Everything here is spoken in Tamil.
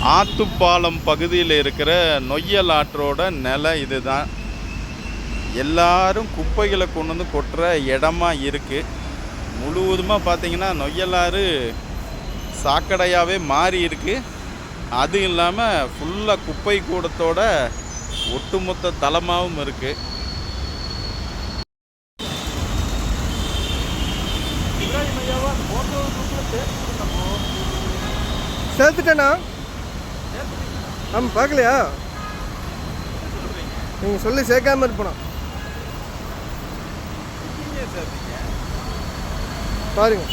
ஆத்துப்பாலம் பகுதியில் இருக்கிற நொய்யல் ஆற்றோட நிலை இதுதான். எல்லாரும் குப்பைகளை கொண்டு வந்து கொட்டுற இடமா இருக்குது. முழுவதுமாக பார்த்திங்கன்னா நொய்யலாறு சாக்கடையாகவே மாறி இருக்குது. அது இல்லாமல் ஃபுல்லாக குப்பை கூடத்தோட ஒட்டுமொத்த தளமாகவும் இருக்குது. சேர்த்துட்டேண்ணா. ஆமாம், பார்க்கலையா? நீங்கள் சொல்லி சேர்க்காம இருப்போண்ணா. பாருங்க.